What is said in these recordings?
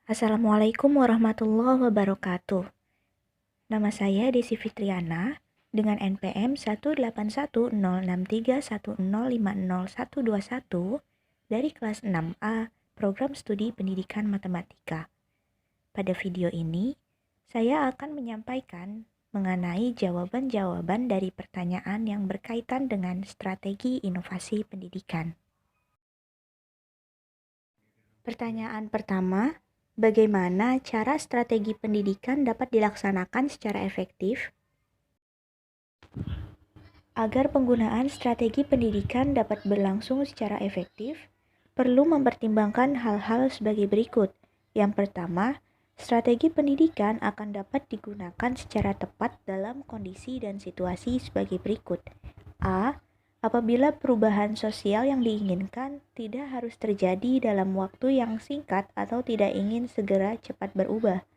Assalamualaikum warahmatullahi wabarakatuh. Nama saya Desi Fitriana dengan NPM 1810631050121 dari kelas 6A Program Studi Pendidikan Matematika. Pada video ini, saya akan menyampaikan mengenai jawaban-jawaban dari pertanyaan yang berkaitan dengan strategi inovasi pendidikan. Pertanyaan pertama, bagaimana cara strategi pendidikan dapat dilaksanakan secara efektif? Agar penggunaan strategi pendidikan dapat berlangsung secara efektif, perlu mempertimbangkan hal-hal sebagai berikut. Yang pertama, strategi pendidikan akan dapat digunakan secara tepat dalam kondisi dan situasi sebagai berikut. A. Apabila perubahan sosial yang diinginkan tidak harus terjadi dalam waktu yang singkat atau tidak ingin segera cepat berubah.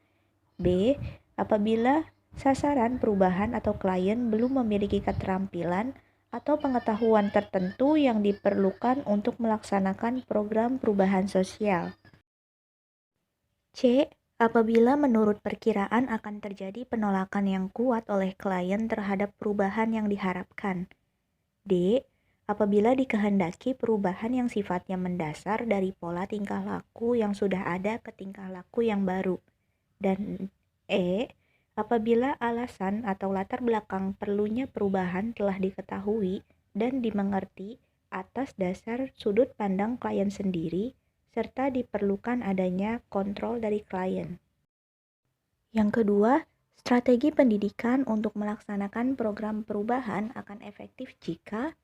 B. Apabila sasaran perubahan atau klien belum memiliki keterampilan atau pengetahuan tertentu yang diperlukan untuk melaksanakan program perubahan sosial. C. Apabila menurut perkiraan akan terjadi penolakan yang kuat oleh klien terhadap perubahan yang diharapkan. D. Apabila dikehendaki perubahan yang sifatnya mendasar dari pola tingkah laku yang sudah ada ke tingkah laku yang baru. Dan E. Apabila alasan atau latar belakang perlunya perubahan telah diketahui dan dimengerti atas dasar sudut pandang klien sendiri, serta diperlukan adanya kontrol dari klien. Yang kedua, strategi pendidikan untuk melaksanakan program perubahan akan efektif jika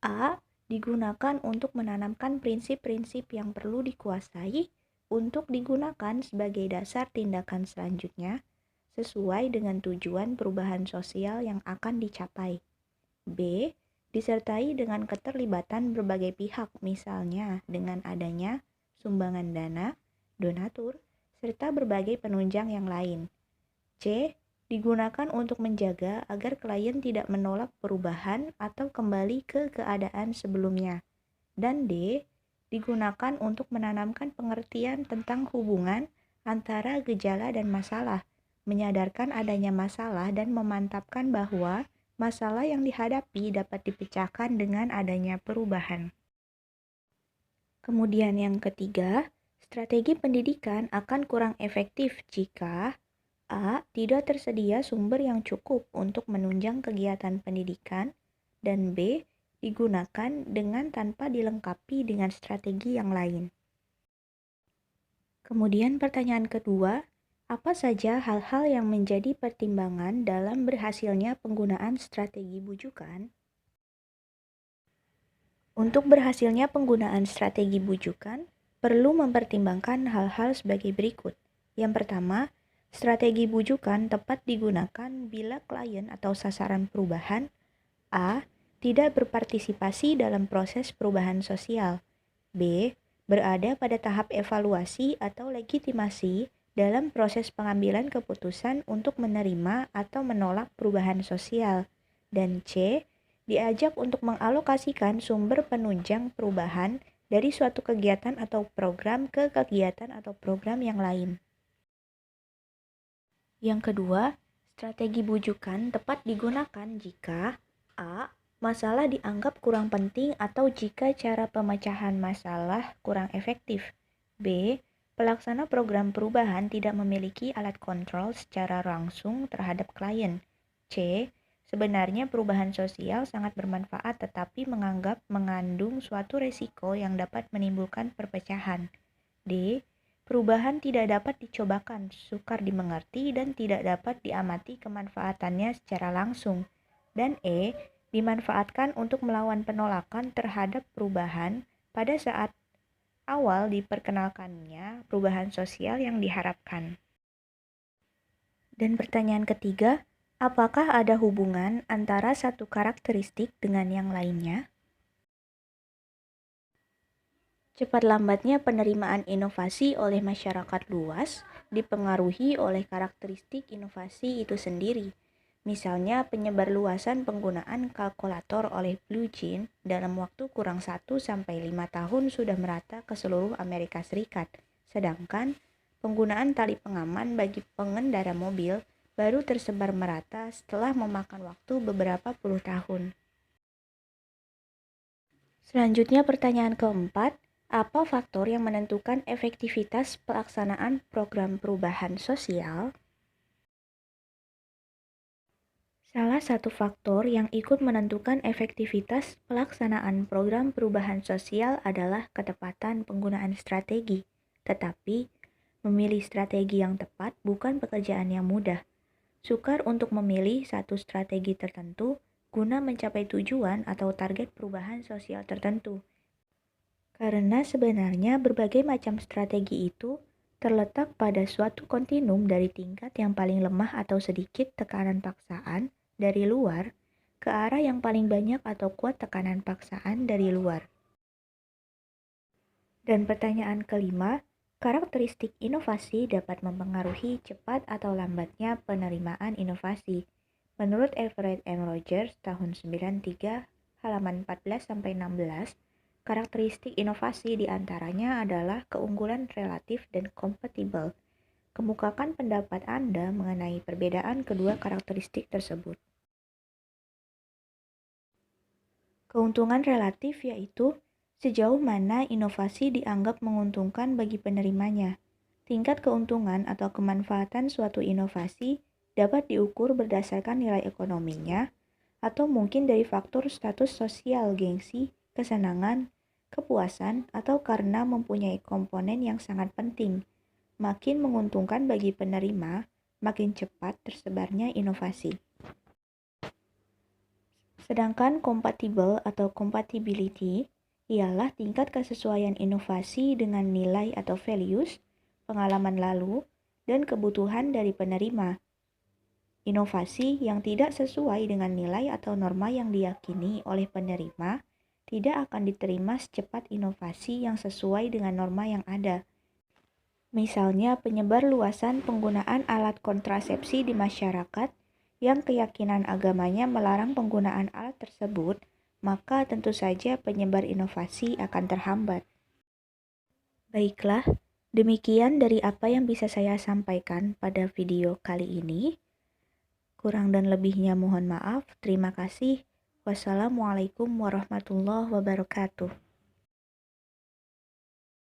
A. Digunakan untuk menanamkan prinsip-prinsip yang perlu dikuasai untuk digunakan sebagai dasar tindakan selanjutnya sesuai dengan tujuan perubahan sosial yang akan dicapai. B. Disertai dengan keterlibatan berbagai pihak, misalnya dengan adanya sumbangan dana, donatur, serta berbagai penunjang yang lain. C. Digunakan untuk menjaga agar klien tidak menolak perubahan atau kembali ke keadaan sebelumnya. Dan D. Digunakan untuk menanamkan pengertian tentang hubungan antara gejala dan masalah, menyadarkan adanya masalah dan memantapkan bahwa masalah yang dihadapi dapat dipecahkan dengan adanya perubahan. Kemudian yang ketiga, strategi pendidikan akan kurang efektif jika A. Tidak tersedia sumber yang cukup untuk menunjang kegiatan pendidikan, dan B. Digunakan dengan tanpa dilengkapi dengan strategi yang lain. Kemudian pertanyaan kedua, apa saja hal-hal yang menjadi pertimbangan dalam berhasilnya penggunaan strategi bujukan? Untuk berhasilnya penggunaan strategi bujukan, perlu mempertimbangkan hal-hal sebagai berikut. Yang pertama, strategi bujukan tepat digunakan bila klien atau sasaran perubahan A. Tidak berpartisipasi dalam proses perubahan sosial. B. Berada pada tahap evaluasi atau legitimasi dalam proses pengambilan keputusan untuk menerima atau menolak perubahan sosial. Dan C. Diajak untuk mengalokasikan sumber penunjang perubahan dari suatu kegiatan atau program ke kegiatan atau program yang lain. Yang kedua, strategi bujukan tepat digunakan jika A. Masalah dianggap kurang penting atau jika cara pemecahan masalah kurang efektif. B. Pelaksana program perubahan tidak memiliki alat kontrol secara langsung terhadap klien. C. Sebenarnya perubahan sosial sangat bermanfaat tetapi menganggap mengandung suatu resiko yang dapat menimbulkan perpecahan. D. Perubahan tidak dapat dicobakan, sukar dimengerti, dan tidak dapat diamati kemanfaatannya secara langsung. Dan E. Dimanfaatkan untuk melawan penolakan terhadap perubahan pada saat awal diperkenalkannya perubahan sosial yang diharapkan. Dan pertanyaan ketiga, apakah ada hubungan antara satu karakteristik dengan yang lainnya? Cepat lambatnya penerimaan inovasi oleh masyarakat luas dipengaruhi oleh karakteristik inovasi itu sendiri. Misalnya penyebarluasan penggunaan kalkulator oleh Blue Gene dalam waktu kurang 1-5 tahun sudah merata ke seluruh Amerika Serikat. Sedangkan penggunaan tali pengaman bagi pengendara mobil baru tersebar merata setelah memakan waktu beberapa puluh tahun. Selanjutnya pertanyaan keempat, apa faktor yang menentukan efektivitas pelaksanaan program perubahan sosial? Salah satu faktor yang ikut menentukan efektivitas pelaksanaan program perubahan sosial adalah ketepatan penggunaan strategi. Tetapi, memilih strategi yang tepat bukan pekerjaan yang mudah. Sukar untuk memilih satu strategi tertentu guna mencapai tujuan atau target perubahan sosial tertentu. Karena sebenarnya berbagai macam strategi itu terletak pada suatu kontinum dari tingkat yang paling lemah atau sedikit tekanan paksaan dari luar ke arah yang paling banyak atau kuat tekanan paksaan dari luar. Dan pertanyaan kelima, karakteristik inovasi dapat mempengaruhi cepat atau lambatnya penerimaan inovasi. Menurut Everett M. Rogers tahun 93, halaman 14-16, karakteristik inovasi diantaranya adalah keunggulan relatif dan kompatibel. Kemukakan pendapat Anda mengenai perbedaan kedua karakteristik tersebut. Keuntungan relatif yaitu sejauh mana inovasi dianggap menguntungkan bagi penerimanya. Tingkat keuntungan atau kemanfaatan suatu inovasi dapat diukur berdasarkan nilai ekonominya, atau mungkin dari faktor status sosial, gengsi, kesenangan, kepuasan, atau karena mempunyai komponen yang sangat penting. Makin menguntungkan bagi penerima, makin cepat tersebarnya inovasi. Sedangkan compatible atau compatibility ialah tingkat kesesuaian inovasi dengan nilai atau values, pengalaman lalu, dan kebutuhan dari penerima. Inovasi yang tidak sesuai dengan nilai atau norma yang diyakini oleh penerima tidak akan diterima secepat inovasi yang sesuai dengan norma yang ada. Misalnya penyebar luasan penggunaan alat kontrasepsi di masyarakat yang keyakinan agamanya melarang penggunaan alat tersebut, maka tentu saja penyebar inovasi akan terhambat. Baiklah, demikian dari apa yang bisa saya sampaikan pada video kali ini. Kurang dan lebihnya mohon maaf. Terima kasih. Wassalamualaikum warahmatullahi wabarakatuh.